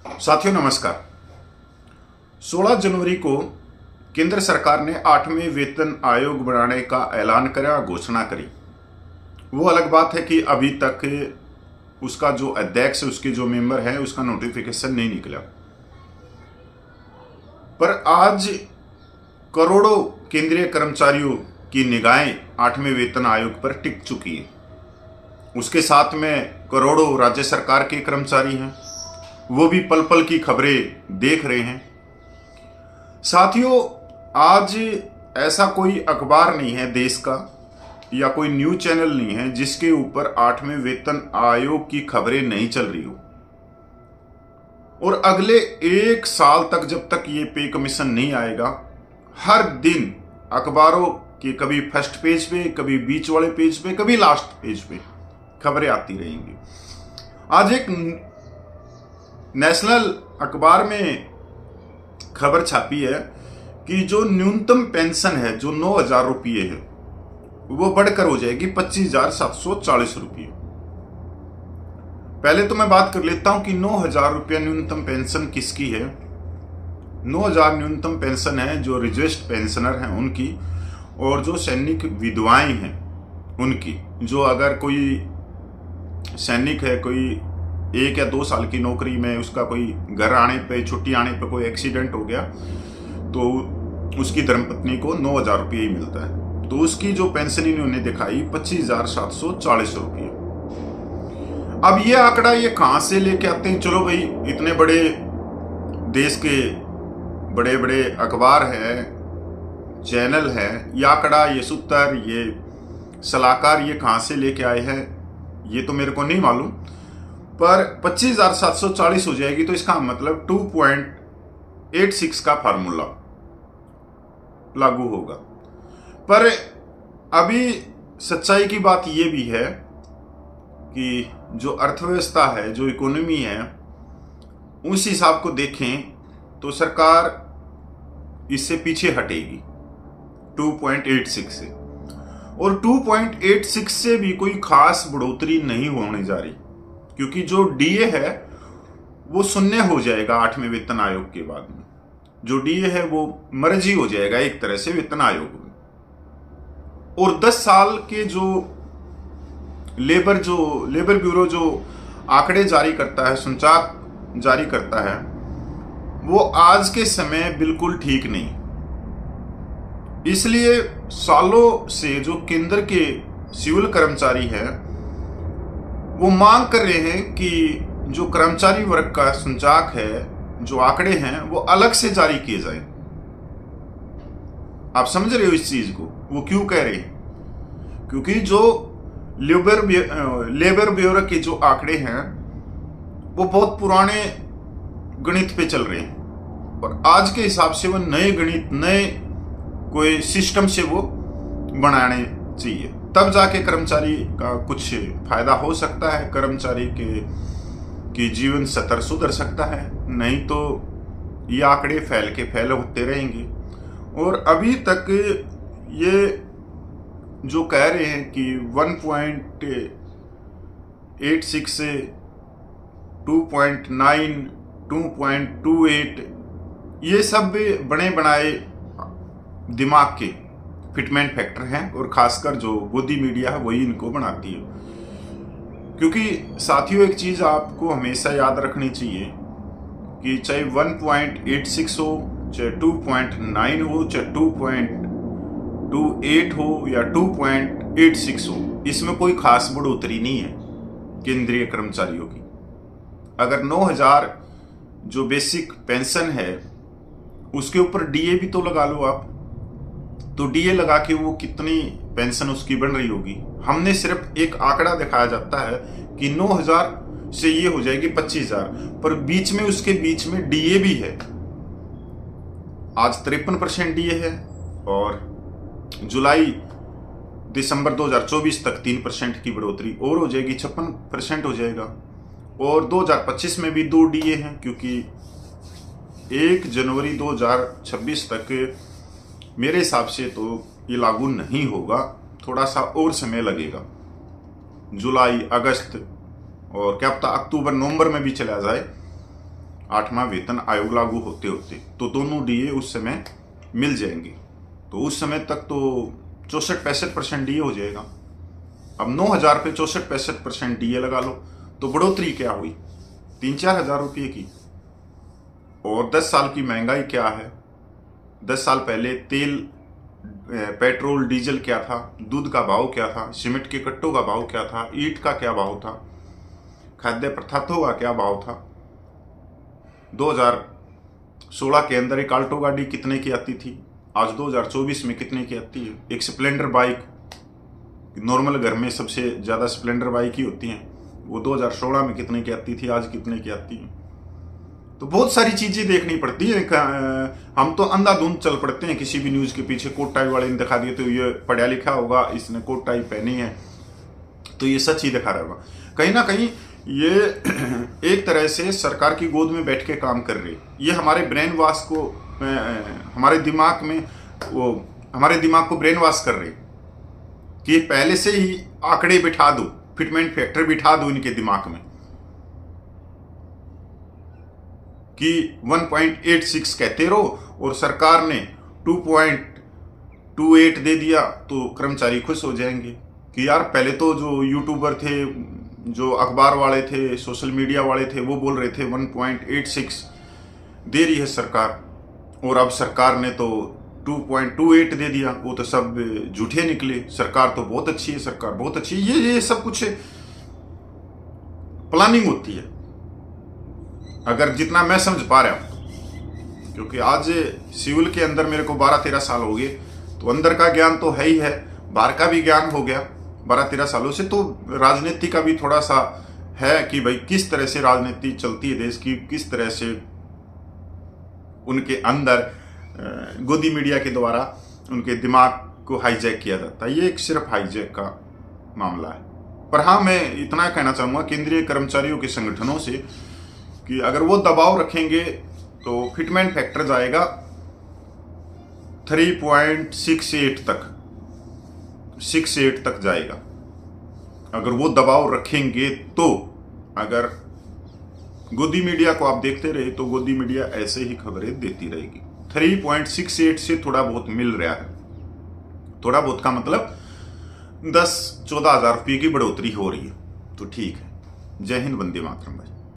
साथियों नमस्कार। 16 जनवरी को केंद्र सरकार ने 8वें वेतन आयोग बनाने का ऐलान करा, घोषणा करी। वो अलग बात है कि अभी तक उसका जो अध्यक्ष, उसके जो मेंबर हैं, उसका नोटिफिकेशन नहीं निकला। पर आज करोड़ों केंद्रीय कर्मचारियों की निगाहें 8वें वेतन आयोग पर टिक चुकी है। उसके साथ में करोड़ों राज्य सरकार के कर्मचारी हैं, वो भी पल पल की खबरें देख रहे हैं। साथियों, आज ऐसा कोई अखबार नहीं है देश का या कोई न्यूज चैनल नहीं है जिसके ऊपर 8वें वेतन आयोग की खबरें नहीं चल रही हो। और अगले 1 साल तक, जब तक ये पे कमीशन नहीं आएगा, हर दिन अखबारों के कभी फर्स्ट पेज पे, कभी बीच वाले पेज पे, कभी लास्ट पेज पे खबरें आती रहेंगी। आज एक नेशनल अखबार में खबर छापी है कि जो न्यूनतम पेंशन है, जो 9,000 रुपये है, वो बढ़कर हो जाएगी 25,740 रुपये। पहले तो मैं बात कर लेता हूं कि 9,000 रुपया न्यूनतम पेंशन किसकी है। 9,000 न्यूनतम पेंशन है जो रिजर्वेस्ट पेंशनर हैं उनकी, और जो सैनिक विधवाएं हैं उनकी। जो अगर कोई सैनिक है, कोई 1 या 2 साल की नौकरी में उसका कोई घर आने पे, छुट्टी आने पे कोई एक्सीडेंट हो गया, तो उसकी धर्मपत्नी को 9,000 रुपये ही मिलता है। तो उसकी जो पेंशन इन्होंने दिखाई 25,740 रुपये। अब ये आंकड़ा ये कहां से लेके आते हैं? चलो भाई, इतने बड़े देश के बड़े बड़े अखबार हैं, चैनल हैं, ये आंकड़ा, ये सूत्र, ये सलाहकार ये कहां से लेके आए हैं ये तो मेरे को नहीं मालूम। पर 25,740 हो जाएगी तो इसका मतलब 2.86 का फार्मूला लागू होगा। पर अभी सच्चाई की बात यह भी है कि जो अर्थव्यवस्था है, जो इकोनॉमी है, उस हिसाब को देखें तो सरकार इससे पीछे हटेगी 2.86 से। और 2.86 से भी कोई खास बढ़ोतरी नहीं होने जा रही, क्योंकि जो डीए है वो शून्य हो जाएगा 8वें वेतन आयोग के बाद में। जो डीए है वो मर्जी हो जाएगा एक तरह से वेतन आयोग में। और 10 साल के जो लेबर ब्यूरो जो आंकड़े जारी करता है, सूचकांक जारी करता है, वो आज के समय बिल्कुल ठीक नहीं। इसलिए सालों से जो केंद्र के सिविल कर्मचारी हैं वो मांग कर रहे हैं कि जो कर्मचारी वर्ग का सूचकांक है, जो आंकड़े हैं, वो अलग से जारी किए जाएं। आप समझ रहे हो इस चीज को? वो क्यों कह रहे हैं? क्योंकि जो लेबर ब्यूरो के जो आंकड़े हैं वो बहुत पुराने गणित पे चल रहे हैं, और आज के हिसाब से वो नए गणित, नए कोई सिस्टम से वो बनाने चाहिए, तब जाके कर्मचारी का कुछ फायदा हो सकता है, कर्मचारी के जीवन स्तर सुधर सकता है। नहीं तो ये आंकड़े फैल के फैल होते रहेंगे। और अभी तक ये जो कह रहे हैं कि 1.86 से 2.9, 2.28, ये सब बने बनाए दिमाग के फिटमेंट फैक्टर हैं, और खासकर जो गोदी मीडिया है वही इनको बनाती है। क्योंकि साथियों, एक चीज आपको हमेशा याद रखनी चाहिए कि चाहे 1.86 हो, चाहे 2.9 हो, चाहे 2.28 हो या 2.86 हो, इसमें कोई खास बढ़ोतरी नहीं है केंद्रीय कर्मचारियों की। अगर 9,000 जो बेसिक पेंशन है उसके ऊपर डीए भी तो लगा लो आप, तो डीए लगा के वो कितनी पेंशन उसकी बन रही होगी। हमने सिर्फ एक आंकड़ा दिखाया जाता है कि 9,000 से ये हो जाएगी 25,000, पर बीच में, उसके बीच में डीए भी है। आज 53% डीए है, और जुलाई दिसंबर 2024 तक 3% की बढ़ोतरी और हो जाएगी, 56% हो जाएगा। और 2025 में भी 2 डीए हैं, क्योंकि 1 जनवरी 2026 तक मेरे हिसाब से तो ये लागू नहीं होगा, थोड़ा सा और समय लगेगा। जुलाई, अगस्त और क्या पता अक्टूबर, नवंबर में भी चला जाए। 8वां वेतन आयोग लागू होते होते, तो दोनों डीए उस समय मिल जाएंगे। तो उस समय तक तो 64-65% डीए हो जाएगा। अब 9,000 पे 64-65% डीए लगा लो, तो बढ़ोतरी क्या हुई? 3-4 हज़ार रुपये की। और 10 साल की महंगाई क्या है? 10 साल पहले तेल, पेट्रोल, डीजल क्या था, दूध का भाव क्या था, सीमेंट के कट्टों का भाव क्या था, ईंट का क्या भाव था, खाद्य पदार्थों का क्या भाव था। 2016 के अंदर एक आल्टो गाड़ी कितने की आती थी, आज 2024 में कितने की आती है? एक स्प्लेंडर बाइक, नॉर्मल घर में सबसे ज़्यादा स्प्लेंडर बाइक ही होती हैं, वो 2016 में कितने की आती थी, आज कितने की आती है? तो बहुत सारी चीज़ें देखनी पड़ती है। हम तो अंधाधुंध चल पड़ते हैं किसी भी न्यूज़ के पीछे। कोट टाई वाले ने दिखा दिए तो ये पढ़ा लिखा होगा, इसने कोट टाई पहनी है तो ये सच ही दिखा रहा होगा। कहीं ना कहीं ये एक तरह से सरकार की गोद में बैठ के काम कर रही है। ये हमारे ब्रेन वॉश को, हमारे दिमाग को ब्रेन वॉश कर रही कि पहले से ही आंकड़े बिठा दो, फिटमेंट फैक्टर बिठा दो इनके दिमाग में कि 1.86 कहते रहो, और सरकार ने 2.28 दे दिया तो कर्मचारी खुश हो जाएंगे कि यार पहले तो जो यूट्यूबर थे, जो अखबार वाले थे, सोशल मीडिया वाले थे, वो बोल रहे थे 1.86 दे रही है सरकार, और अब सरकार ने तो 2.28 दे दिया, वो तो सब झूठे निकले। सरकार तो बहुत अच्छी है, सरकार बहुत अच्छी है। ये सब कुछ प्लानिंग होती है, अगर जितना मैं समझ पा रहा हूं, क्योंकि आज सिविल के अंदर मेरे को 12-13 साल हो गए, तो अंदर का ज्ञान तो है ही है, बाहर का भी ज्ञान हो गया 12-13 सालों से। तो राजनीति का भी थोड़ा सा है कि भाई किस तरह से राजनीति चलती है देश की, किस तरह से उनके अंदर गोदी मीडिया के द्वारा उनके दिमाग को हाईजैक किया जाता है। ये एक सिर्फ हाईजैक का मामला है। पर हाँ, मैं इतना कहना चाहूँगा केंद्रीय कर्मचारियों के संगठनों से कि अगर वो दबाव रखेंगे तो फिटमेंट फैक्टर जाएगा 3.68 तक, 68 तक जाएगा अगर वो दबाव रखेंगे। तो अगर गोदी मीडिया को आप देखते रहे तो गोदी मीडिया ऐसे ही खबरें देती रहेगी। 3.68 से थोड़ा बहुत मिल रहा है, थोड़ा बहुत का मतलब 10-14 हज़ार रुपये की बढ़ोतरी हो रही है, तो ठीक है। जय हिंद, वंदे मातरम भाई।